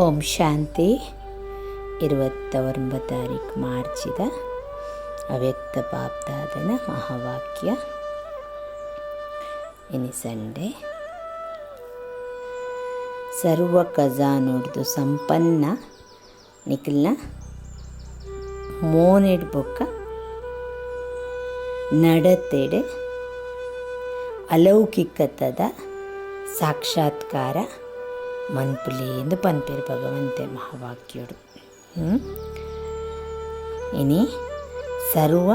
ಓಂ ಶಾಂತಿ 29 ತಾರೀಕು ಮಾರ್ಚಿದ ಅವ್ಯಕ್ತ ಬಾಪ್ದಾದನ ಮಹಾವಾಕ್ಯ ಇನಿ ಸಂಡೆ ಸರ್ವ ಖಜಾನೋಡ್ದು ಸಂಪನ್ನ ನಿಖಿಲ್ನ ಮೋನಿಡ್ಬೊಕ್ಕ ನಡತೆಡೆ ಅಲೌಕಿಕತದ ಸಾಕ್ಷಾತ್ಕಾರ ಮನ್ಪುಲಿ ಎಂದು ಪನ್ಪೇರು ಭಗವಂತೆ ಮಹಾವಾಕ್ಯೋಡು. ಇನಿ ಸರ್ವ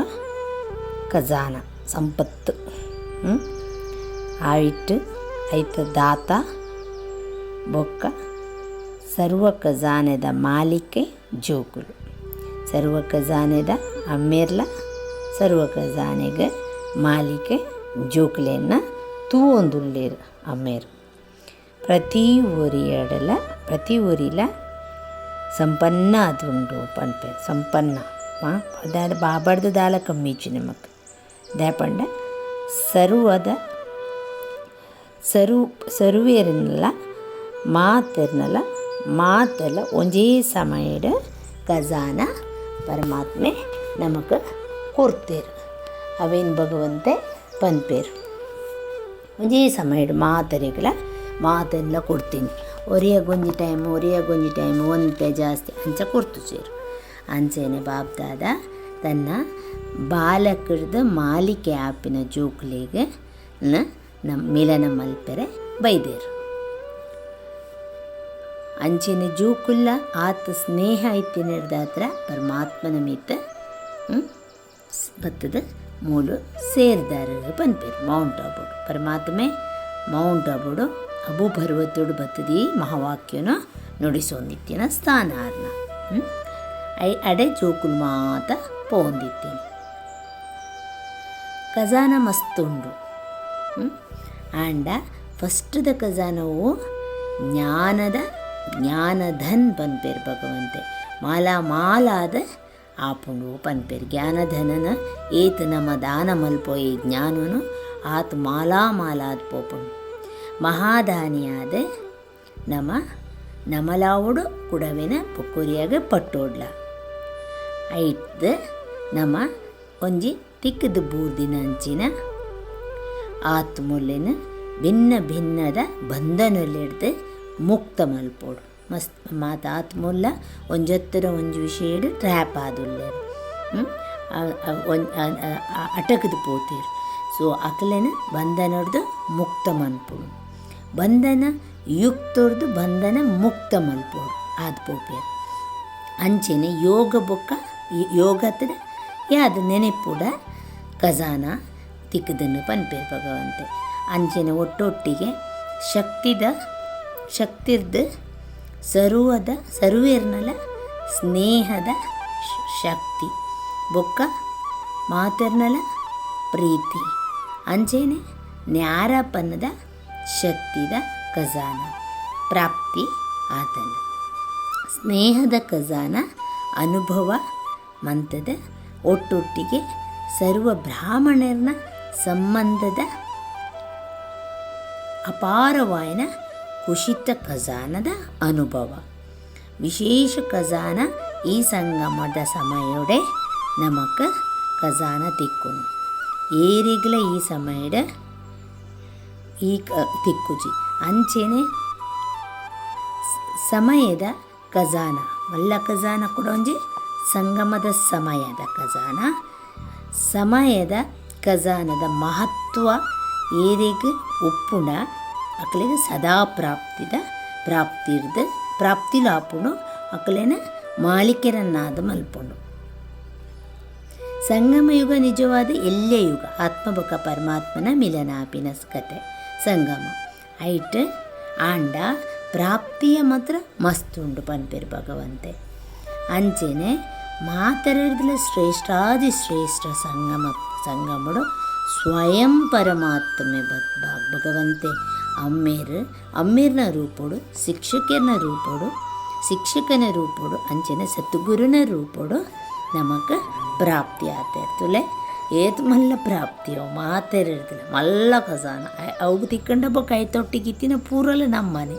ಖಜಾನ ಸಂಪತ್ತು ಆಯಿಟ್ಟು ಐತ ದಾತ ಬೊಕ್ಕ ಸರ್ವ ಖಜಾನೆದ ಮಾಲಿಕೆ ಜೋಕುಲು. ಸರ್ವ ಖಜಾನೆದ ಅಮ್ಮೇರ್ಲ ಸರ್ವ ಖಜಾನೆಗೆ ಮಾಲಿಕೆ ಜೋಕುಲೆನ್ನ ತೂವೊಂದುಲ್ಲೇರು ಅಮ್ಮೇರು. ಪ್ರತಿ ಊರಿಲ ಸಂಪನ್ನ ಅದುಂಡು ಪನ್ಪೇರು ಸಂಪನ್ನ ಅದಾದ ಬಾಬಾರ್ದು ದಾಲ ಕಮ್ಮಿಚ್ಚು ನಮಕ್ ದಾಪಂಡ ಸರ್ವೇರಿನಲ್ಲ ಮಾತೆಲ್ಲ ಒಂಜೇ ಸಮಯದ ಖಜಾನ ಪರಮಾತ್ಮೆ ನಮಕ್ ಕೊಡ್ತೇರು. ಅವೇನು ಭಗವಂತೆ ಪನ್ಪೇರು ಒಂಜೇ ಸಮಯದ ಮಾತೆಲ್ಲ ಕೊಡ್ತೀನಿ. ಒರಿಯಾಗೊಂಜಿ ಟೈಮು ಒಂತೆ ಜಾಸ್ತಿ ಅಂಚ ಕೊಡ್ತು ಸೇರು. ಅಂಚೆನೆ ಬಾಬ್ದಾದ ತನ್ನ ಬಾಲಕದ ಮಾಲಿಕೆ ಆಪಿನ ಜೋಕ್ಲಿಗೆ ಮಿಲನ ಮಲ್ಪೆರೆ ಬೈದೇರು. ಅಂಚೆನೆ ಜೋಕುಲ್ಲ ಆತ ಸ್ನೇಹ ಐತಿನಿಡ್ದಾತ್ರ ಪರಮಾತ್ಮನ ಮೀತ ಬತ್ತದ ಮೂಲು ಸೇರಿದಾರ ಪನ್ಪೇರು. ಮೌಂಟ್ ಆಬುಡು ಪರಮಾತ್ಮೆ ಮೌಂಟ್ ಆಬುಡು ಅಬು ಪರ್ವತೋಡು ಬತ್ತದಿ ಮಹಾವಾಕ್ಯನ ನುಡಿಸೊಂದಿತ್ತಿನ ಸ್ಥಾನಾರ್ನ ಅಡೆ ಜೋಕುಲು ಮಾತ ಪೋಂದಿತ್ತೀನಿ. ಖಜಾನ ಮಸ್ತುಂಡು ಆಂಡ ಫಸ್ಟ್ದ ಖಜಾನವು ಜ್ಞಾನಧನ್ ಪನ್ಪೇರು ಭಗವಂತೆ ಮಾಲಾದ ಆಪುಂಡು ಪನ್ಪೇರು. ಜ್ಞಾನಧನನ ಏತ್ ನಮ್ಮ ದಾನ ಮಲ್ಪೋಯಿ ಜ್ಞಾನನು ಆತ್ ಮಾಲಾದ ಪೋಪುಂಡು. ಮಹಾದಾನಿಯಾದ ನಮಲಾವುಡು ಕುಡವಿನ ಪುಕ್ಕುರಿಯಾಗ ಪಟ್ಟೋಡ್ಲ ಐತ್ ನಮ್ಮ ಒಂಜಿ ತಿಕ್ಕದ ಬೂರ್ದಿನ ಅಂಚಿನ ಆತ್ ಮುಲ್ಲಿನ ಭಿನ್ನದ ಬಂಧನಲ್ಲಿಡ್ದು ಮುಕ್ತ ಮಲ್ಪೋಡು ಮಸ್ತ್ ಮಾತು. ಆತ್ ಮುಲ್ಲ ಒಂಜತ್ತರ ಒಂಜಿ ವಿಷಯಡು ಟ್ರ್ಯಾಪ್ ಆದುಲ್ಲೇರು ಅಟಕದು ಪೋತೀರು. ಸೊ ಅಕಲೆನ ಬಂಧನಡ್ದು ಮುಕ್ತ ಮನ್ಪೋಡು, ಬಂಧನ ಯುಕ್ತೊಡ್ದು ಬಂಧನ ಮುಕ್ತ ಮಲ್ಪೋಡು ಆದ್ ಪೋಪೇರು. ಅಂಚೆನೆ ಯೋಗದ ಯಾದ ನೆನೆಪುಡ ಖಜಾನ ತಿಕ್ಕದನ್ನು ಪನ್ಪೇರು ಭಗವಂತೆ. ಅಂಚೆನೆ ಒಟ್ಟೊಟ್ಟಿಗೆ ಶಕ್ತಿರ್ದು ಸರ್ವೇರ್ನಲ ಸ್ನೇಹದ ಶಕ್ತಿ ಬೊಕ್ಕ ಮಾತೆರ್ನಲ ಪ್ರೀತಿ ಅಂಚೆನೆ ನ್ಯಾರಪನ್ನದ ಶಕ್ತಿದ ಖಜಾನ ಪ್ರಾಪ್ತಿ ಆತನ. ಸ್ನೇಹದ ಖಜಾನ ಅನುಭವ ಮಂತದ ಒಟ್ಟೊಟ್ಟಿಗೆ ಸರ್ವ ಬ್ರಾಹ್ಮಣರ್ನ ಸಂಬಂಧದ ಅಪಾರವಾಯಿನ ಕುಶಿತ ಖಜಾನದ ಅನುಭವ. ವಿಶೇಷ ಖಜಾನ ಈ ಸಂಗಮದ ಸಮಯಡೆ ನಮಕ್ ಖಜಾನ ತಿಕ್ಕುನು. ಏರಿಗ್ಲ ಈ ಸಮಯದ ಈ ತಿಕ್ಕುಜಿ ಅಂಚೆನೆ ಸಮಯದ ಖಜಾನ ಮಲ್ಲ ಖಜಾನ ಕೂಡ ಒಂಜಿ ಸಂಗಮದ ಸಮಯದ ಖಜಾನದ ಮಹತ್ವ ಏರಿಗೆ ಉಪ್ಪುಣ ಅಕಲಿಗೆ ಸದಾ ಪ್ರಾಪ್ತಿಲಾಪುಣು ಅಕಲಿನ ಮಾಲಿಕೆರನ್ನಾದ ಮಲ್ಪುಂಡು. ಸಂಗಮಯುಗ ನಿಜವಾದ ಎಲ್ಲೆ ಯುಗ ಆತ್ಮಬೊಕ ಪರಮಾತ್ಮನ ಮಿಲನಾಪಿನ ಕತೆ ಸಂಗಮ ಐಟ್ ಆಂಡ ಪ್ರಾಪ್ತಿಯ ಮಾತ್ರ ಮಸ್ತುಂಡು ಪನ್ಪೇರು ಭಗವಂತೆ. ಅಂಚೆನೆ ಮಾತರಡ್ದಲ ಶ್ರೇಷ್ಠ ಸಂಗಮಡು ಸ್ವಯಂ ಪರಮಾತ್ಮೆ ಭಗವಂತೆ ಅಮ್ಮೇರ್ನ ರೂಪೋಡು ಶಿಕ್ಷಕನ ರೂಪೋಡು ಅಂಚೆನೆ ಸದ್ಗುರುನ ರೂಪೋಡು ನಮಕ್ ಪ್ರಾಪ್ತಿ ಆತೇರ್ತುಲೆ. ಏತ್ ಮಲ್ಲ ಪ್ರಾಪ್ತಿಯೋ ಮಾತೆರಿರ್ದಿಲ್ಲ ಮಲ್ಲ ಖಜಾನ ಅವು ತಿಕ್ಕಂಡ ಕೈ ತೊಟ್ಟಿಗಿತ್ತಿನ ಪೂರಲ್ಲ ನಮ್ಮನೆ.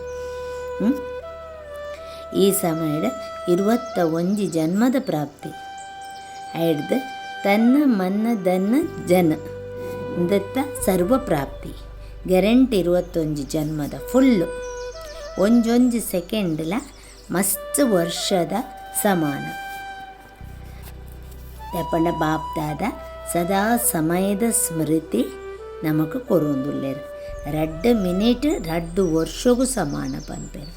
ಈ ಸಮಯದ 21 ಜನ್ಮದ ಪ್ರಾಪ್ತಿ ಹಿಡ್ದು ತನ್ನ ಮನ್ನ ದನ್ನ ಜನ ಇಂದತ್ತ ಸರ್ವ ಪ್ರಾಪ್ತಿ ಗ್ಯಾರಂಟಿ 21 ಜನ್ಮದ ಫುಲ್ಲು ಒಂಜೊಂಜು ಸೆಕೆಂಡ್ಲ ಮಸ್ತ್ ವರ್ಷದ ಸಮಾನ ತಪ್ಪಂಡ ಬಾಪ್ದಾದ ಸದಾ ಸಮಯದ ಸ್ಮೃತಿ ನಮಗೆ ಕೊರೊಂದುಲ್ಲೇರು 2 ಮಿನಿಟ್ 2 ವರ್ಷಗೂ ಸಮಾನ ಪನ್ಪೇರು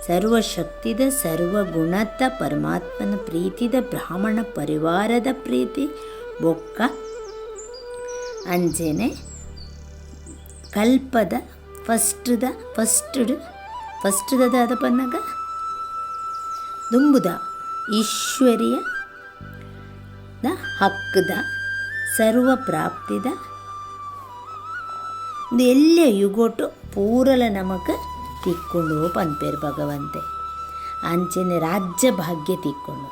ಸರ್ವಶಕ್ತಿದ ಸರ್ವಗುಣದ ಪರಮಾತ್ಮನ ಪ್ರೀತಿದ ಬ್ರಾಹ್ಮಣ ಪರಿವಾರದ ಪ್ರೀತಿ ಬೊಕ್ಕ ಅಂಚೆನೆ ಕಲ್ಪದ ಫಸ್ಟ್ದ ಅದ ಪನ್ನಗ ದುಂಬುದ ಈಶ್ವರಿಯ ಹಕ್ಕದ ಸರ್ವ ಪ್ರಾಪ್ತಿದ ಎಲ್ಲ ಯುಗೋಟು ಪೂರಲ ನಮಕ್ ತಿಕ್ಕೊಂಡು ಪನ್ಪೇರು ಭಗವಂತೆ ಅಂಚೆನೆ ರಾಜ್ಯ ಭಾಗ್ಯ ತಿಕ್ಕೊಂಡು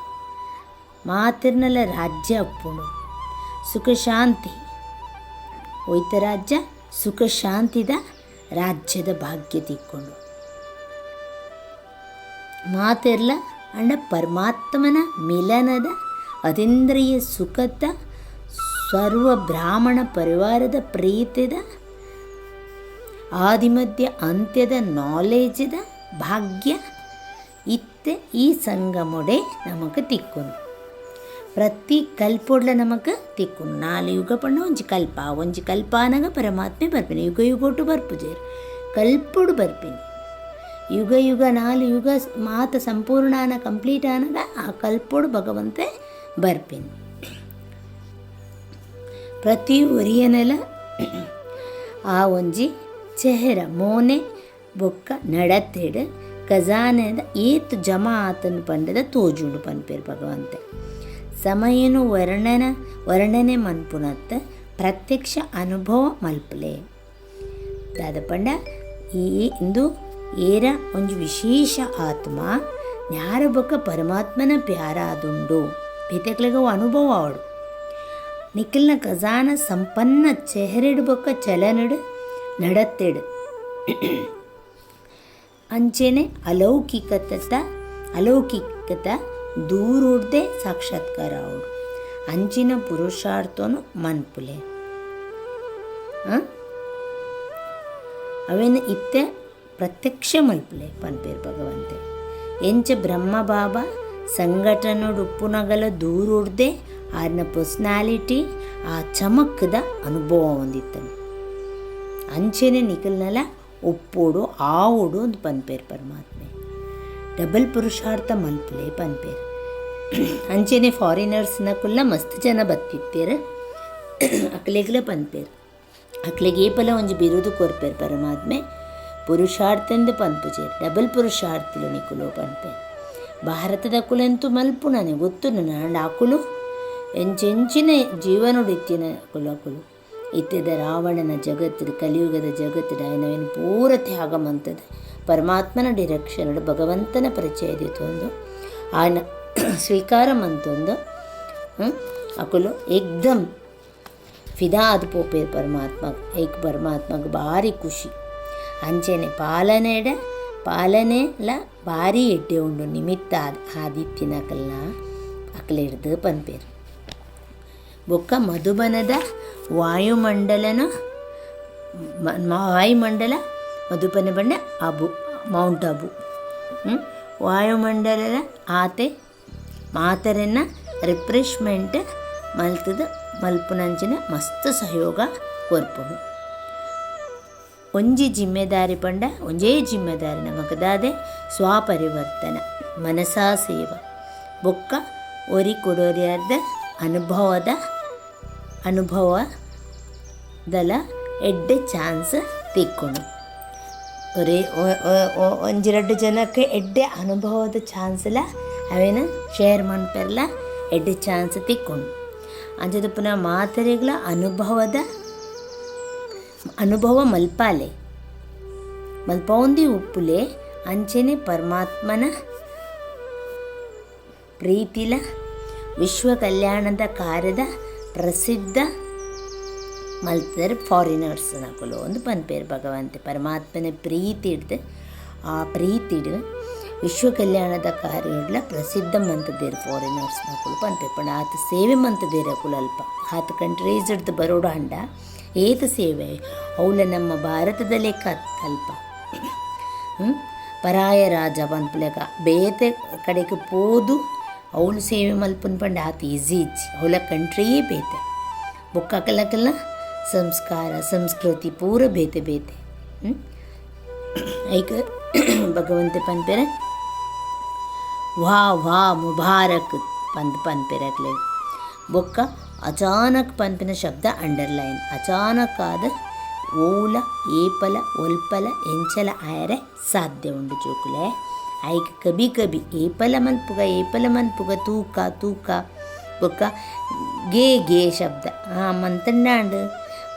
ಮಾತಿರ್ನಲ್ಲ ರಾಜ್ಯ ಅಪ್ಪುಂಡು ಸುಖ ಶಾಂತಿ ಒಯ್ತ ರಾಜ್ಯ ಸುಖ ಶಾಂತಿದ ರಾಜ್ಯದ ಭಾಗ್ಯ ತಿಕ್ಕೊಂಡು ಮಾತಿರ್ಲ ಅಂಡ ಪರಮಾತ್ಮನ ಮಿಲನದ ಅತೀಂದ್ರಿಯ ಸುಖದ ಸರ್ವ ಬ್ರಾಹ್ಮಣ ಪರಿವಾರದ ಪ್ರೀತಿದ ಆದಿಮಧ್ಯ ಅಂತ್ಯದ ನಾಲೇಜದ ಭಾಗ್ಯ ಇತ್ತೆ ಈ ಸಂಗಮೊಡೆ ನಮಗೆ ತಿಕ್ಕೊಂಡು ಪ್ರತಿ ಕಲ್ಪೊಡ್ಲ ನಮಗೆ ತಿಕ್ಕೊಂಡು 4 ಯುಗ ಪಂಡ ಒಂಜಿ ಕಲ್ಪಾನಗ ಪರಮಾತ್ಮೆ ಬರ್ಪೇನೆ ಯುಗ ಯುಗೋಟು ಬರ್ಪುಜೇರು ಕಲ್ಪೊಡು ಬರ್ಪೇನೆ ಯುಗ ಯುಗ 4 ಯುಗ ಮಾತ ಸಂಪೂರ್ಣ ಕಂಪ್ಲೀಟ್ ಆನಗ ಆ ಕಲ್ಪೊಡು ಭಗವಂತೆ ಬರ್ಪೇನೆ ಪ್ರತಿ ಒರಿಯನೆಲ ಆ ಒಂಜಿ ಚೆಹರ ಮೋನೆ ಬೊಕ್ಕ ನಡತೆಡು ಖಜಾನೆದ ಏತು ಜಮಾ ಆತನ ಪಂಡದ ತೋಜುಂಡು ಪನ್ಪೇರು ಭಗವಂತೆ ಸಮಯನು ವರ್ಣನೆ ಮನ್ಪುನತ್ತ ಪ್ರತ್ಯಕ್ಷ ಅನುಭವ ಮಲ್ಪಲೆ ದಾದ ಪಂಡ ಈ ಇಂದು ಏರ ಒಂಜಿ ವಿಶೇಷ ಆತ್ಮ ನ್ಯಾರ ಬೊಕ್ಕ ಪರಮಾತ್ಮನ ಪ್ಯಾರ ಆದುಂಡು ಬೇತಕ್ಲೆಗ ಅನುಭವ ಅವಡು ನಿಖಿಲ್ನ ಖಜಾನ ಸಂಪನ್ನ ಚೆಹರೆಡು ಬೊಕ್ಕ ಚಲನಡು ನಡತ್ತೆಡು ಅಂಚೆನೆ ಅಲೌಕಿಕತ ದೂರುಡ್ದೆ ಸಾಕ್ಷಾತ್ಕಾರ ಅವಡು ಅಂಚಿನ ಪುರುಷಾರ್ಥನು ಮನ್ಪುಲೆ ಅವೇನು ಇತ್ತೆ ಪ್ರತ್ಯಕ್ಷ ಮಲ್ಪುಲೆ ಪನ್ಪೇರು ಭಗವಂತೆ ಎಂಚ ಬ್ರಹ್ಮ ಬಾಬಾ ಸಂಘಟನೋಡು ಉಪ್ಪುನಗಲ ದೂರುಡ್ದೆ ಆರ್ನ ಪರ್ಸ್ನಾಲಿಟಿ ಆ ಚಮಕದ ಅನುಭವ ಹೊಂದಿತ್ತನು ಅಂಚೆನೆ ನಿಖಲ್ನಲ್ಲ ಒಪ್ಪೋಡು ಆವೋಡು ಒಂದು ಪನ್ಪೇರು ಪರಮಾತ್ಮೆ ಡಬಲ್ ಪುರುಷಾರ್ಥ ಮಲ್ಪಲೆ ಪನ್ಪೇರು ಅಂಚೆನೆ ಫಾರಿನರ್ಸ್ನ ಕುಲ್ಲ ಮಸ್ತ್ ಜನ ಬತ್ತಿತ್ತೇರು ಅಕ್ಲೆಗ್ಲ ಪನ್ಪೇರು ಅಕ್ಲೆಗೆ ಏಪಲ ಒಂಜಿ ಬಿರುದು ಕೊರ್ಪೇರು ಪರಮಾತ್ಮೆ ಪುರುಷಾರ್ಥಂದು ಪನ್ಪುಜೇರು ಡಬಲ್ ಪುರುಷಾರ್ಥಲು ನಿಕುಲು ಪನ್ಪೇರು ಭಾರತದ ಕುಲಂತೂ ಮಲ್ಪು ನನಗೆ ಗೊತ್ತು ನಾನು ಆಕುಲು ಎಂಚೆಂಚಿನ ಜೀವನೋಡಿತ್ತಿನ ಕುಲಕುಲು ಇತ್ತಿದ ರಾವಣನ ಜಗತ್ತು ಕಲಿಯುಗದ ಜಗತ್ತು ನಾವೇನು ಪೂರ ತ್ಯಾಗ ಮಂತದ ಪರಮಾತ್ಮನ ಡಿರೆಕ್ಷನ್ ಭಗವಂತನ ಪರಿಚಯ ದಿತ್ತೊಂದು ಆನ ಸ್ವೀಕಾರ ಮಂತೊಂದು ಅಕುಲು ಏಕ್ದಮ್ ಫಿದಾ ಆದ ಪೋಪೇರು ಪರಮಾತ್ಮಗೆ ಭಾರಿ ಖುಷಿ ಅಂಚೆನೆ ಪಾಲನೆಲ ಭಾರಿ ಎಡ್ಡೆ ಉಂಡು ನಿಮಿತ್ತ ಆದಿತ್ಯನಕಲ್ನ ಅಕಲಿಡ್ದು ಪನ್ಪೇರು ಬೊಕ್ಕ ಮಧುಬನದ ವಾಯುಮಂಡಲ ಮಧುಬನ ಬಂಡ ಅಬು ಮೌಂಟ್ ಅಬು ವಾಯುಮಂಡಲ ಆತೆ ಮಾತರನ್ನ ರಿಫ್ರೆಶ್ಮೆಂಟ್ ಮಲ್ಪುನಂಚಿನ ಮಸ್ತ್ ಸಹಯೋಗ ಕೊರ್ಪುಡು ಒಂಜೇ ಜಿಮ್ಮೆದಾರಿ ನಮಕ್ ದಾದೆ ಸ್ವಪರಿವರ್ತನ ಮನಸಾ ಸೇವ ಬೊಕ್ಕ ಒರಿ ಕೊಡೋರ್ಯಾರ್ದ ಅನುಭವದಲ ಎಡ್ಡೆ ಚಾನ್ಸ್ ತಿಕ್ಕೊಂಡು ಒಂಜೆರಡು ಜನಕ್ಕೆ ಎಡ್ಡೆ ಅನುಭವದ ಚಾನ್ಸ್ಲ ಅವೇನು ಶೇರ್ ಮನ್ಪೆರ್ಲ ಎಡ್ಡೆ ಚಾನ್ಸ್ ತಿಕ್ಕೊಂಡು ಅಂಚದ ಪುನಃ ಮಾತರೆಗಳ ಅನುಭವ ಮಲ್ಪಾಲೆ ಮಲ್ಪೊಂದಿ ಉಪ್ಪುಲೆ ಅಂಚೆನೆ ಪರಮಾತ್ಮನ ಪ್ರೀತಿಲ ವಿಶ್ವ ಕಲ್ಯಾಣದ ಕಾರ್ಯದ ಪ್ರಸಿದ್ಧ ಮಲ್ತಾರೆ ಫಾರಿನರ್ಸ್ ನಕಲು ಒಂದು ಪನ್ಪೇರು ಭಗವಂತೆ ಪರಮಾತ್ಮನ ಪ್ರೀತಿ ಹಿಡ್ದು ಆ ಪ್ರೀತಿಡು ವಿಶ್ವ ಕಲ್ಯಾಣದ ಕಾರ್ಯಗಳ ಪ್ರಸಿದ್ಧ ಮಂತದೇರು ಫಾರಿನರ್ಸ್ ಮಕ್ಕಳು ಪನ್ಪೆ ಪಂಡ ಆತ ಸೇವೆ ಮಂತದೇರಕುಲು ಅಲ್ಪ ಆತ ಕಂಟ್ರೀಸ್ ಹಿಡ್ದು ಬರೋಡ ಅಂಡ ಏತ ಸೇವೆ ಅವಳ ನಮ್ಮ ಭಾರತದ ಲೆಕ್ಕ ಅಲ್ಪ ಪರಾಯ ರಾಜ ಪನ್ಪುಲೆಗ ಬೇತೆ ಕಡೆಗೆ ಪೋದು ಅವಳು ಸೇವೆ ಮಲ್ಪನ್ ಪಂಡ ಆತ ಈಜಿ ಅವಳ ಕಂಟ್ರಿಯೇ ಬೇತೆ ಬೊಕ್ಕ ಕಲಕಲ್ಲ ಸಂಸ್ಕಾರ ಸಂಸ್ಕೃತಿ ಪೂರ ಬೇತೆ ಬೇತೆ ಐಕ ಭಗವಂತೆ ಪನ್ಪೆರೆ ವಾ ವಾ ಮುಬಾರಕ್ ಪನ್ಪೆರಕ್ಲೆ ಬೊಕ್ಕ ಅಚಾನಕ್ ಪನ್ಪಿನ ಶಬ್ದ ಅಂಡರ್ಲೈನ್ ಅಚಾನಕ್ ಆದ ಓಲ ಏಪಲ ಒಲ್ಪಲ ಎಂಚಲ ಆಯರೆ ಸಾಧ್ಯ ಉಂಡು ಚೋಕುಲೆ ಐಕ ಕಬಿ ಕಬಿ ಏಪಲ ಮನ್ಪುಗ ತೂಕ ತೂಕ ಬೊಕ್ಕ ಗೆ ಶಬ್ದ ಮಂತಂಡಾಂಡು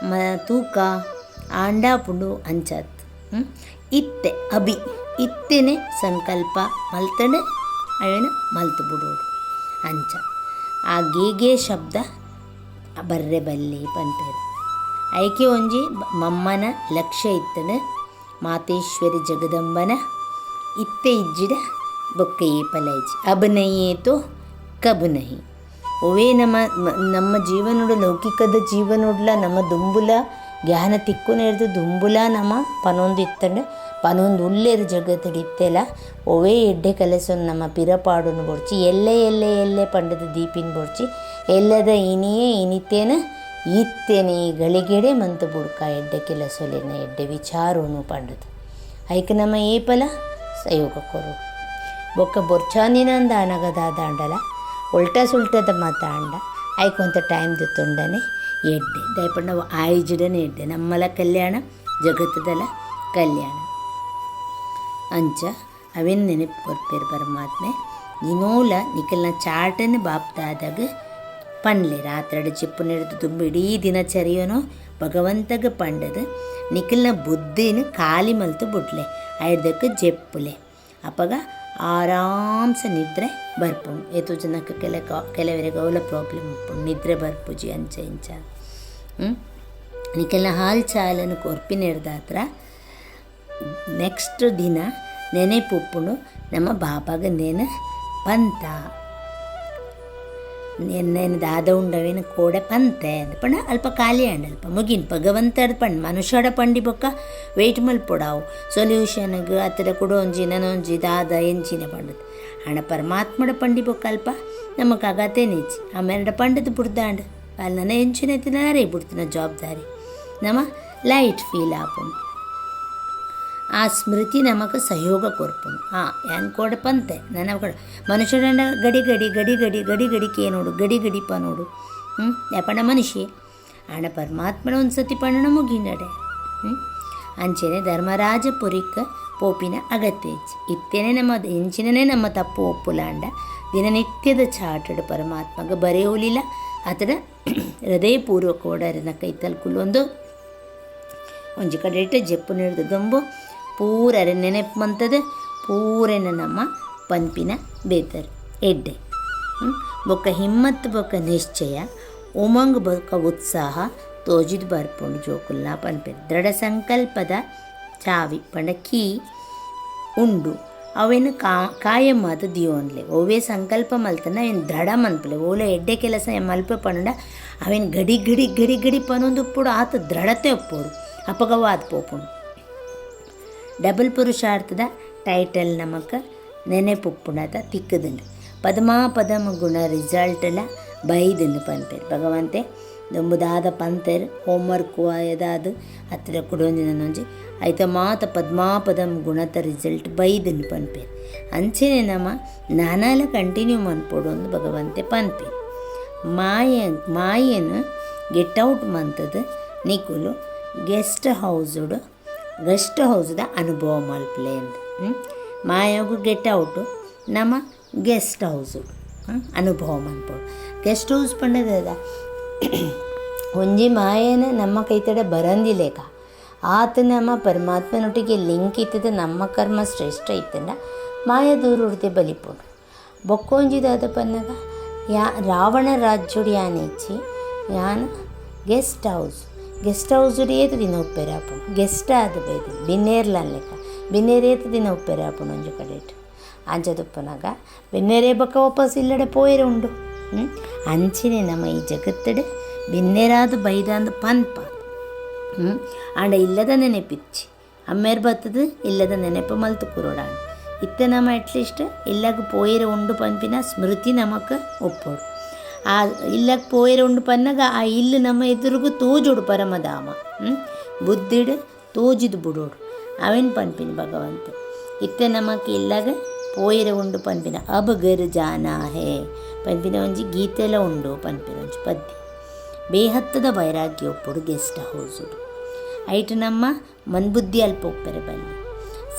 ತೂಕ ಆಂಡಾಪುಂಡು ಅಂಚಾತ್ ಇತ್ತೆ ಅಭಿ ಇತ್ತೆನೆ ಸಂಕಲ್ಪ ಮಲ್ತಡೆ ಅವೇನು ಮಲ್ತು ಬಿಡೋಡು ಅಂಚ ಆ ಗೆ ಶಬ್ದ ಬರ್ರೆ ಬಲ್ಲಿ ಪನ್ಪೇರು ಐಕೆ ಒಂಜಿ ಮಮ್ಮನ ಲಕ್ಷ್ಯ ಇತ್ತನೆ ಮಾತೇಶ್ವರಿ ಜಗದಂಬನ ಇತ್ತೆ ಇಜ್ಜಿಡ ಬೊಕ್ಕ ಏಪಲ ಇಜ್ಜಿ ಅಭಿನಯೇತೋ ಕಬುನಹಿ ಒವೇ ನಮ್ಮ ಜೀವನೋಡು ಲೌಕಿಕದ ಜೀವನೋಡ್ಲ ನಮ್ಮ ದುಂಬುಲ ಜ್ಞಾನ ತಿಕ್ಕುನೇರ್ದು ದುಂಬುಲ ನಮ್ಮ ಪನೊಂದು ಇತ್ತಂಡು ಪನೊಂದು ಉಳ್ಳೇರು ಜಗತ್ತಡಿ ಇತ್ತೆಲ್ಲ ಒವೇ ಎಡ್ಡೆ ಕಲಸೊಂದು ನಮ್ಮ ಪಿರಪಾಡುನು ಬೊಡ್ಚಿ ಎಲ್ಲೆ ಪಂಡದ ದೀಪಿನ ಬೊಡ್ಚಿ ಎಲ್ಲದ ಇನಿಯೇ ಇನಿತೇನ ಇತ್ತೇನೆ ಗಳಿಗೆಡೆ ಮಂತು ಬುಡ್ಕ ಎಡ್ಡೆ ಕೆಲಸೊಲೆನ ಎಡ್ಡೆ ವಿಚಾರನು ಪಂಡದು ಐಕ ನಮ್ಮ ಏಪಲ ಸಯೋಗ ಕೊರು ಬೊಕ್ಕ ಬೊರ್ಚಾನಿನಂದ ಅನಗದ ದಾಂಡಲ ಉಲ್ಟಾ ಸುಲ್ಟದ ಮಾತಾಂಡ ಐಕೊಂತ ಟೈಮ್ ತೊಂಡನೆ ಎಡ್ಡೆ ದಯಪಂಡ ಆಯ್ಜಿಡನೆ ಎಡ್ಡೆ ನಮ್ಮಲ ಕಲ್ಯಾಣ ಜಗತ್ತದಲ ಕಲ್ಯಾಣ ಅಂಚ ಅವೇನು ನೆನಪು ಕೊರ್ಪೇರು ಪರಮಾತ್ಮೆ ನಿನೋಲ ನಿಖಲ್ನ ಚಾಟನೆ ಬಾಪ್ದಾದಾಗ ಪಂಡ್ಲೆ ರಾತ್ರಡೆ ಚಿಪ್ಪು ನೆಡ್ದು ತುಂಬ ಇಡೀ ದಿನಚರಿಯೋನೋ ಭಗವಂತಗ ಪಂಡದು ನಿಖಲ್ನ ಬುದ್ಧಿನ ಖಾಲಿ ಮಲ್ತು ಬಿಡ್ಲೆ ಐದಕ್ಕೆ ಜೆಪ್ಪುಲೆ ಅಪ್ಪಗ ಆರಾಮ್ಸೆ ನಿದ್ರೆ ಬರ್ಪುಂಡು ಏತು ಜನಕ್ಕೆ ಕೆಲವರಿಗೆ ಅವಳ ಪ್ರಾಬ್ಲಮ್ ಉಪ್ಪುಂಡು ನಿದ್ರೆ ಬರ್ಪುಜಿ ಅಂಚ ಇಂಚ ನಿಕ್ಕೆಲ್ಲ ಹಾಲು ಚಾಲನ್ನು ಕೊರ್ಪಿನಿಡ್ದಾತ್ರ ನೆಕ್ಸ್ಟ್ ದಿನ ನೆನೆಪುಪ್ಪುಂಡು ನಮ್ಮ ಬಾಬಾಗ ನೆನ ಪಂತ ನೆನೆ ದಾದ ಉಂಡವೇನು ಕೋಡೆ ಪಂತೆ ಅಂದ ಪಂಡ ಅಲ್ಪ ಖಾಲಿ ಅಂಡಲ್ಪ ಮುಗಿನ್ ಭಗವಂತದ ಪಂಡ್ ಮನುಷ್ಯಡ ಪಂಡಿ ಬೊಕ್ಕ ವೆಯ್ಟ್ ಮಲ್ಪೊಡಾವು ಸೊಲ್ಯೂಷನ್ಗೆ ಹತ್ತಿರ ಕೊಡೋ ಒಂಜಿ ನನೊಂಜಿ ದಾದ ಎಂಚಿನ ಪಂಡದು ಹಣ ಪರಮಾತ್ಮಡ ಪಂಡಿ ಬೊಕ್ಕ ಅಲ್ಪ ನಮಗೆ ಆಗತ್ತೆ ನಿಜಿ ಆಮೇಲೆ ಪಂಡದು ಬುಡ್ದಾಂಡು ಅಲ್ಲಿ ನನ್ನ ಎಂಚಿನ ತಿನ್ನಾರೇ ಬಿಡ್ತಿನ ಜವಾಬ್ದಾರಿ ನಮ್ಮ ಲೈಟ್ ಫೀಲ್ ಆಪುಂಡು ಆ ಸ್ಮೃತಿ ನಮಗೆ ಸಹಯೋಗ ಕೊರ್ಪುಂಡು ಏನು ಕೋಡೆ ಪಂತೆ ನನ್ನ ಕೊಡ ಮನುಷ್ಯನ ಗಡಿ ಕೇನೋಡು ಗಡಿ ಪನೋಡು ಯಾಪಣ್ಣ ಮನುಷ್ಯ ಆಣ ಪರಮಾತ್ಮನ ಒಂದು ಸತಿ ಪಣ್ಣನ ಮುಗಿನಡೆ ಅಂಚೆನೆ ಧರ್ಮರಾಜ ಪುರಿಕ ಪೋಪಿನ ಅಗತ್ಯ ಇತ್ತೇನೆ ಎಂಚಿನೇ ನಮ್ಮ ತಪ್ಪು ಒಪ್ಪುಲಾಂಡ ದಿನನಿತ್ಯದ ಚಾಟಡು ಪರಮಾತ್ಮಗ ಬರೆಯೋಲಿಲ್ಲ ಆತಡ ಹೃದಯಪೂರ್ವಕ ಓಡಾರಿನ ಕೈತಲ್ಕುಲ್ಲೊಂದು ಒಂಜಿ ಕಡೆ ಇಟ್ಟು ಜಪ್ಪು ನಡೆದು ದೊಂಬು ಪೂರರೆ ನೆನಪು ಮಂತದ ಪೂರೆನ ನಮ್ಮ ಪನ್ಪಿನ ಬೇತರು ಎಡ್ಡೆ ಬೊಕ್ಕ ಹಿಮ್ಮತ್ತು ಬೊಕ್ಕ ನಿಶ್ಚಯ ಉಮಂಗ್ ಬೊಕ್ಕ ಉತ್ಸಾಹ ತೋಜಿದು ಬರ್ಪುಂಡು ಜೋಕುಲ್ನ ಪನ್ಪೆರು ದೃಢ ಸಂಕಲ್ಪದ ಚಾವಿ ಪಂಡ ಕೀ ಉಂಡು ಅವೇನು ಕಾಯಮ್ಮದ ದಿಯೋನ್ಲೆ ಓವೇ ಸಂಕಲ್ಪ ಮಲ್ತನ ಅವೇನು ದೃಢ ಮನ್ಪಲೆ ಓಲೆ ಎಡ್ಡೆ ಕೆಲಸ ಮಲ್ಪೆ ಪಂಡ ಅವೇನು ಗಡಿ ಪನೊಂದು ಉಪ್ಪುಡು ಆತ ದೃಢತೆ ಒಪ್ಪೋಡು ಅಪಗವಾದ ಪೋಪುಂಡು ಡಬಲ್ ಪುರುಷಾರ್ಥದ ಟೈಟಲ್ ನಮಕ್ಕೆ ನೆನೆಪುಪ್ಪುಣದ ತಿಕ್ಕದುಂಡು ಪದಮ ಗುಣ ರಿಸಲ್ಟೆಲ್ಲ ಬೈದುಂಡು ಪನ್ಪೇರು ಭಗವಂತೆ ದೊಂಬುದಾದ ಪಂತೇರು ಹೋಮ್ವರ್ಕು ಆಯದಾದ ಹತ್ತಿರ ಕೊಡೊಂದು ನನೊಂಜಿ ಐತ ಮಾತ ಪದ್ಮಾಪದಂ ಗುಣದ ರಿಸಲ್ಟ್ ಬೈದುಂಡು ಪನ್ಪೇರು ಅಂಚೆನೆ ನಮ್ಮ ನಾನಾಲ ಕಂಟಿನ್ಯೂ ಮನ್ಪೊಡೊಂದು ಭಗವಂತೆ ಪನ್ಪೇರು ಮಾಯನು ಗೆಟ್ ಔಟ್ ಮಂತದ ನಿಕುಲು ಗೆಸ್ಟ್ ಹೌಸ್ದ ಅನುಭವ ಮಲ್ಪಲೆ ಅಂದ ಮಾಯಗು ಗೆಟ್ ಔಟು ನಮ್ಮ ಗೆಸ್ಟ್ ಹೌಸು ಅನುಭವ ಮನ್ಪೋಡು ಗೆಸ್ಟ್ ಹೌಸ್ ಪಂಡದ ಒಂಜಿ ಮಾಯನ ನಮ್ಮ ಕೈತಡೆ ಬರಂದಿಲೇಕ ಆತ ನಮ್ಮ ಪರಮಾತ್ಮನೊಟ್ಟಿಗೆ ಲಿಂಕ್ ಇತ್ತದ ನಮ್ಮ ಕರ್ಮ ಶ್ರೇಷ್ಠ ಇತ್ತಂಡ ಮಾಯ ದೂರ ಉಡ್ದೆ ಬಲಿಪೋಡು ಬೊಕ್ಕೊಂಜಿದಾದ ಪನ್ನಗ ರಾವಣ ರಾಜ್ಯೋಡು ಯಾನೆಚ್ಚಿ ಯಾನ ಗೆಸ್ಟ್ ಹೌಸ್ ಏತು ದಿನ ಉಪ್ಪೆರಾಪುಂಡು ಗೆಸ್ಟ್ ಆದ ಬೇದು ಬಿನ್ನೇರ್ಲ ಲೆಕ್ಕ ಬಿನ್ನೇರು ಏತು ದಿನ ಉಪ್ಪೆರಾಪುಂಡು ಒಂಜು ಕಡೆ ಇಟ್ಟು ಅಂಚದುಪ್ಪನಾಗ ಬೆನ್ನೆರೆ ಬಕ್ಕ ವಾಪಸ್ ಇಲ್ಲಡೆ ಪೋಯರೆ ಉಂಡು. ಅಂಚಿನೇ ನಮ್ಮ ಈ ಜಗತ್ತಡೆ ಬೆನ್ನೆರಾದ ಬೈದಾಂದು ಪನ್ಪ ಆಂಡ ಇಲ್ಲದ ನೆನೆಪಿಚ್ಚಿ ಅಮ್ಮೇರ್ ಬತ್ತದು ಇಲ್ಲದ ನೆನಪು ಮಲ್ತು ಕುರೋಡಾಣ ಇತ್ತ ನಮ್ಮ ಅಟ್ಲೀಸ್ಟ್ ಇಲ್ಲಾಗ ಪೋಯರೆ ಉಂಡು ಪನ್ಪಿನ ಸ್ಮೃತಿ ನಮಕ್ಕೆ ಒಪ್ಪೋಡು. ಆ ಇಲ್ಲಾಗ ಪೋಯರೆ ಉಂಡು ಪನ್ನಾಗ ಆ ಇಲ್ಲು ನಮ್ಮ ಎದುರಿಗೂ ತೋಜೋಡು ಪರಮಧಾಮ. ಬುದ್ಧಿಡು ತೋಜಿದು ಬಿಡೋಡು ಅವೇನು ಪನ್ಪಿನ ಭಗವಂತ. ಇತ್ತ ನಮಕ್ಕೆ ಇಲ್ಲಾಗ ಪೋಯರೆ ಉಂಡು ಪನ್ಪಿನ ಅಬ್ ಗರ್ ಜಾನಾ ಹೇ ಪನ್ಪಿನ ಒಂಜಿ ಗೀತೆಲ್ಲ ಉಂಡು ಪನ್ಪಿನ ಒಂಜಿ ಪದ್ಯ. ಬೇಹತ್ತದ ವೈರಾಗ್ಯ ಒಪ್ಪುಡು ಗೆಸ್ಟ್ ಹೌಸುಡು ಐಟು ನಮ್ಮ ಮನ್ಬುದ್ಧಿ ಅಲ್ಪ ಒಪ್ಪರೆ ಬಲ್ಲಿ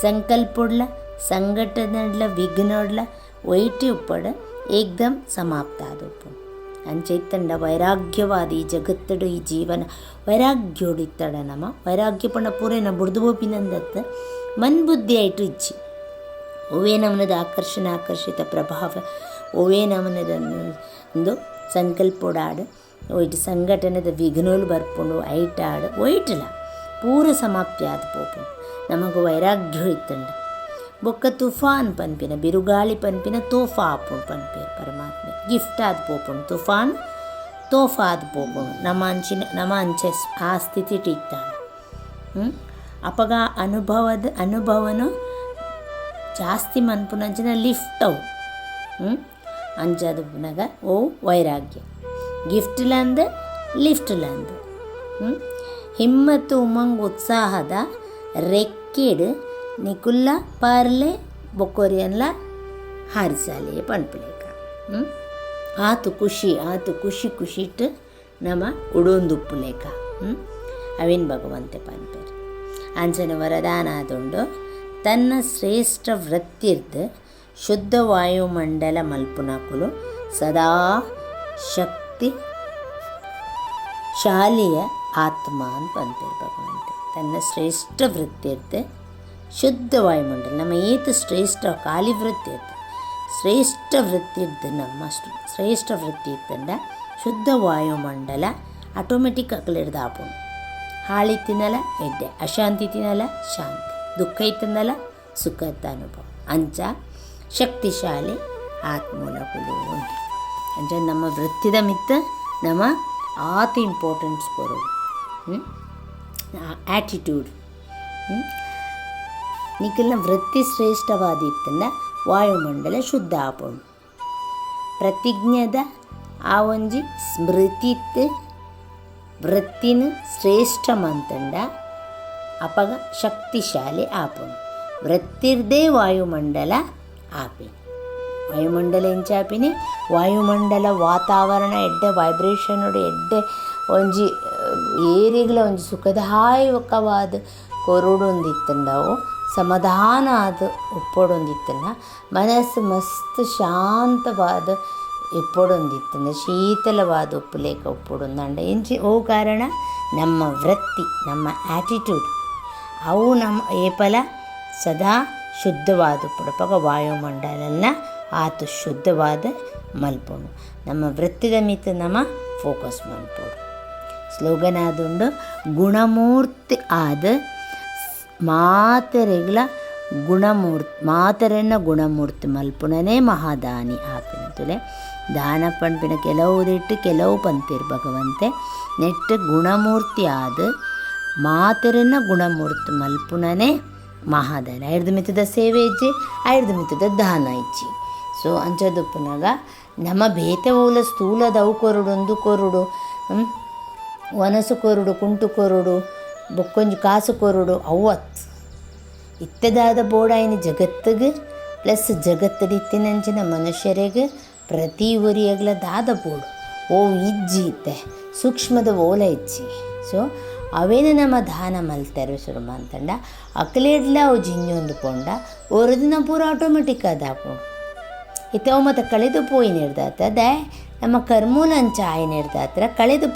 ಸಂಕಲ್ಪೊಡ್ಲ ಸಂಘಟನೆಡ್ಲ ವಿಘ್ನೊಡ್ಲ ಒಯ್ಟಿ ಉಪ್ಪಡ ಏಕ್ದಮ್ ಸಮಾಪ್ತ ಆದೊಪ್ಪು. ಅಂಚೈತಂಡ ವೈರಾಗ್ಯವಾದ ಈ ಜಗತ್ತಡು ಈ ಜೀವನ ವೈರಾಗ್ಯೋಡಿತ್ತಡ ನಮ್ಮ ವೈರಾಗ್ಯ ಪಂಡ ಪೂರೇನ ಬುಡ್ದು ಬೋಪಿನಂದತ್ತ ಮನ್ಬುದ್ಧಿ ಆಯ್ತು ಇಚ್ಚಿ ಒವೇ ನಮನದ ಆಕರ್ಷಿತ ಪ್ರಭಾವ ಒವೇ ನಮನದೊಂದು ಸಂಕಲ್ಪೊಡಾಡು ಒಯ್ಟು ಸಂಘಟನೆದ ವಿಘ್ನೋಲು ಬರ್ಪುಂಡು ಐಟಾಡು ಒಯ್ಟಲ್ಲ ಪೂರ ಸಮಾಪ್ತಿ ಆದ ಪೋಪು ನಮಗೂ ವೈರಾಗ್ಯ ಇತ್ತಂಡ. ಬೊಕ್ಕ ತುಫಾನ್ ಪನ್ಪಿನ ಬಿರುಗಾಳಿ ಪನ್ಪಿನ ತೋಫಾ ಆಪುಂಡು ಪನ್ಪೇರು ಪರಮಾತ್ಮ ಗಿಫ್ಟ್ ಆದ ಪೋಪುಂಡು ತುಫಾನ್ ತೋಫಾ ಆದ ಪೋಪುಂಡು ನಮ್ಮ ಅಂಚೆ ಆ ಸ್ಥಿತಿ ಇತ್ತಾಳೆ. ಅಪಗ ಅನುಭವನು ಜಾಸ್ತಿ ಮನ್ಪುನಂಚಿನ ಲಿಫ್ಟ್ ಅವು ಅಂಚದು ಪುನಗ ಓ ವೈರಾಗ್ಯ ಗಿಫ್ಟ್ಲಂದು ಲಿಫ್ಟ್ಲಂದು ಹಿಮ್ಮತ್ತು ಉಮಂಗ್ ಉತ್ಸಾಹದ ರೆಕ್ಕಿಡು ನಿಕುಲ್ಲ ಪಾರ್ಲೆ ಬೊಕ್ಕೋರಿಯನ್ಲ ಹಾರಿಸಾಲೆ ಪನ್ಪುಲೇಕ ಆತು ಖುಷಿ ಖುಷಿಟ್ಟು ನಮ್ಮ ಉಡೊಂದುಪ್ಪುಲೇಕ ಅವೇನು ಭಗವಂತೆ ಪನ್ಪೇರು ಅಂಚನೆ ವರದಾನ ಆದುಂಡು ತನ್ನ ಶ್ರೇಷ್ಠ ವೃತ್ತಿರ್ದು ಶುದ್ಧ ವಾಯುಮಂಡಲ ಮಲ್ಪುನಕುಲು ಸದಾ ಶಕ್ತಿ ಶಾಲಿಯ ಆತ್ಮ ಅಂತ ಪನ್ಪೇರು ಭಗವಂತೆ. ತನ್ನ ಶ್ರೇಷ್ಠ ವೃತ್ತಿರ್ದು ಶುದ್ಧ ವಾಯುಮಂಡಲ ನಮ್ಮ ಏತು ಶ್ರೇಷ್ಠ ಖಾಲಿ ವೃತ್ತಿ ಇರ್ತದೆ ಶ್ರೇಷ್ಠ ವೃತ್ತಿ ಇದ್ದು ನಮ್ಮ ಶ್ರೇಷ್ಠ ವೃತ್ತಿ ಇತ್ತಂಡ ಶುದ್ಧ ವಾಯುಮಂಡಲ ಆಟೋಮೆಟಿಕ್ ಅಕಲಿಡ್ದು ಆಪುಂಡು. ಹಾಳಿ ತಿನ್ನಲ ಎಡ್ಡೆ ಅಶಾಂತಿ ತಿನ್ನಲ ಶಾಂತಿ ದುಃಖ ಇತ್ತಂದಲ ಸುಖದ ಅನುಭವ ಅಂಚ ಶಕ್ತಿಶಾಲಿ ಆತ್ಮೂಲಕುಲು ಅಂಚ ನಮ್ಮ ವೃತ್ತಿದ ಮಿತ್ತ ನಮ್ಮ ಆತ ಇಂಪಾರ್ಟೆನ್ಸ್ ಕೊರೋದು ಆ್ಯಟಿಟ್ಯೂಡ್ ನಿಖಿಲ್ನ ವೃತ್ತಿ ಶ್ರೇಷ್ಠವಾದಿತ್ತಂದ ವಾಯುಮಂಡಲ ಶುದ್ಧ ಆಪುಂಡು. ಪ್ರತಿಜ್ಞದ ಆ ಒಂಜಿ ಸ್ಮೃತಿತ್ ವೃತ್ತಿನ ಶ್ರೇಷ್ಠ ಮಂತಂಡ ಅಪಗ ಶಕ್ತಿಶಾಲಿ ಆಪುಂಡು. ವೃತ್ತಿರ್ದೇ ವಾಯುಮಂಡಲ ಆಪಿ ವಾಯುಮಂಡಲ ಎಂಚಾಪಿನಿ ವಾಯುಮಂಡಲ ವಾತಾವರಣ ಎಡ್ಡೆ ವೈಬ್ರೇಷನೋಡು ಎಡ್ಡೆ ಒಂಜಿ ಏರಿಗಳ ಒಂಜಿ ಸುಖದಾಯಕವಾದ ಕೊರಡೊಂದಿತ್ತಂಡವು ಸಮಾಧಾನ ಆದ ಉಪ್ಪೊಡೊಂದಿತ್ತಂಡ ಮನಸ್ಸು ಮಸ್ತ್ ಶಾಂತವಾದ ಇಪ್ಪೊಡೊಂದಿತ್ತಂಡ ಶೀತಲವಾದ ಉಪ್ಪುಲೇಕ ಉಪ್ಪೊಡೊಂದಂಡ ಎಂಚಿ ಓ ಕಾರಣ ನಮ್ಮ ವೃತ್ತಿ ನಮ್ಮ ಆ್ಯಟಿಟ್ಯೂಡ್ ಅವು ನಮ್ಮ ಏಪಲ ಸದಾ ಶುದ್ಧವಾದ ಉಪ್ಪುಡಪಗ ವಾಯುಮಂಡಲನ ಆತು ಶುದ್ಧವಾದ ಮಲ್ಪುಂಡು. ನಮ್ಮ ವೃತ್ತಿದ ಮಿತ್ತ ನಮ್ಮ ಫೋಕಸ್ ಮಲ್ಪುಂಡು. ಸ್ಲೋಗನ್ ಆದುಂಡು ಗುಣಮೂರ್ತಿ ಆದ ಮಾತರೆಗಳ ಗುಣಮೂರ್ತಿ ಮಲ್ಪುಣನೇ ಮಹಾದಾನಿ ಆಪಿನ ತುಲೆ ದಾನ ಪಂಪಿನ ಕೆಲವುದಿಟ್ಟು ಕೆಲವು ಪಂಪೇರು ಭಗವಂತೆ ನೆಟ್ಟು ಗುಣಮೂರ್ತಿ ಆದ ಮಾತರನ್ನ ಗುಣಮೂರ್ತಿ ಮಲ್ಪುಣನೇ ಮಹಾದಾನಿ ಐದು ಮಿತದ ಸೇವೆ ಇಜ್ಜಿ ಐದು ಮಿತದ ದಾನ ಇಜ್ಜಿ. ಸೊ ಅಂಚದುಪ್ಪನಾಗ ನಮ್ಮ ಬೇತವೂಲ ಸ್ಥೂಲದವು ಕೊರುಡು ಕೊರುಡು ಒನಸು ಕೊರುಡು ಕುಂಟು ಕೊರುಡು ಬೊಕ್ಕೊಂಜಿ ಕಾಸು ಕೊರುಡು ಅವತ್ತು ಇತ್ತದಾದ ಬೋಡಾಯಿನ ಜಗತ್ತಿಗೆ ಪ್ಲಸ್ ಜಗತ್ತಡಿತ್ತಿನಂಚಿನ ಮನುಷ್ಯರಿಗೆ ಪ್ರತಿ ಊರಿಯಗ್ಲ ದಾದ ಬೋಡು ಓ ಇಜ್ಜಿ ಇತ್ತೆ ಸೂಕ್ಷ್ಮದ ಓಲ ಇಜ್ಜಿ. ಸೊ ಅವೇನು ನಮ್ಮ ದಾನ ಮಲ್ತಾರೆ ಶುರು ಅಂತಂಡ ಅಕ್ಲೇಡ್ಲ ಅವು ಜಿಂಜೊಂದು ಪೊಂಡ ಓರದಿನ ಪೂರ ಆಟೋಮೆಟಿಕ್ ಅದಾಪುಂಡು ಇತ್ತವ ಮತ್ತು ಕಳೆದು ಪೋಯಿ ನಿರ್ದಾತ ನಮ್ಮ ಕರ್ಮೂಲಂಚ ಆಯಿ ನಿರ್ದಾತ್ರ ಕಳೆದು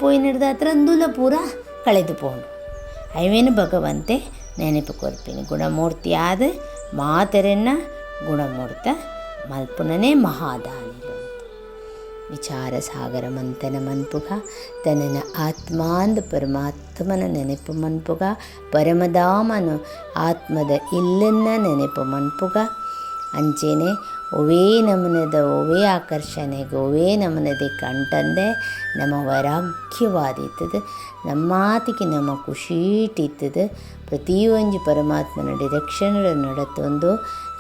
ಪೋಯಿ ನಿರ್ದಾತ್ರ ಅಂದುಲ ಪೂರ ಕಳೆದು ಪೋಂಡು ಅವೇನು ಭಗವಂತೆ ನೆನಪು ಕೊರ್ಪಿನಿ ಗುಣಮೂರ್ತಿ ಆದ ಮಾತರನ್ನ ಗುಣಮೂರ್ತ ಮಲ್ಪುಣನೇ ಮಹಾದಾನಿಲು ವಿಚಾರ ಸಾಗರ ಮಂಥನ ಮನ್ಪುಗ ತನ್ನ ಆತ್ಮಾಂದ ಪರಮಾತ್ಮನ ನೆನಪು ಮನ್ಪುಗ ಪರಮಧಾಮನು ಆತ್ಮದ ಇಲ್ಲನ್ನ ನೆನಪು ಮನ್ಪುಗ ಅಂಚೆನೆ ಒವೇ ನಮನದ ಒವೇ ಆಕರ್ಷಣೆಗೆ ಒವೇ ನಮನದೆ ಕಂಟಂದೆ ನಮ್ಮ ವೈರಾಗ್ಯವಾದಿತ್ತದು ನಮ್ಮಾತಿಗೆ ನಮ್ಮ ಖುಷೀಟಿತ್ತದು ಪ್ರತಿಯೊಂದು ಪರಮಾತ್ಮನ ಡಿರೆಕ್ಷನ್ ನಡತೊಂದು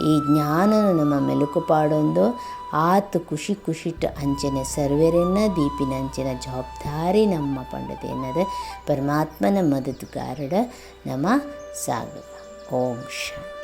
ಈ ಜ್ಞಾನನ ನಮ್ಮ ಮೆಲುಕುಪಾಡೊಂದು ಆತು ಖುಷಿಟ್ ಅಂಚನೆ ಸರ್ವೆರನ್ನ ದೀಪಿನ ಅಂಚಿನ ಜವಾಬ್ದಾರಿ ನಮ್ಮ ಪಂಡದೆ ಎನ್ನದು ಪರಮಾತ್ಮನ ಮದದುಗಾರಡ ನಮ್ಮ ಸಾಗ. ಓಂ ಶಾಂತಿ.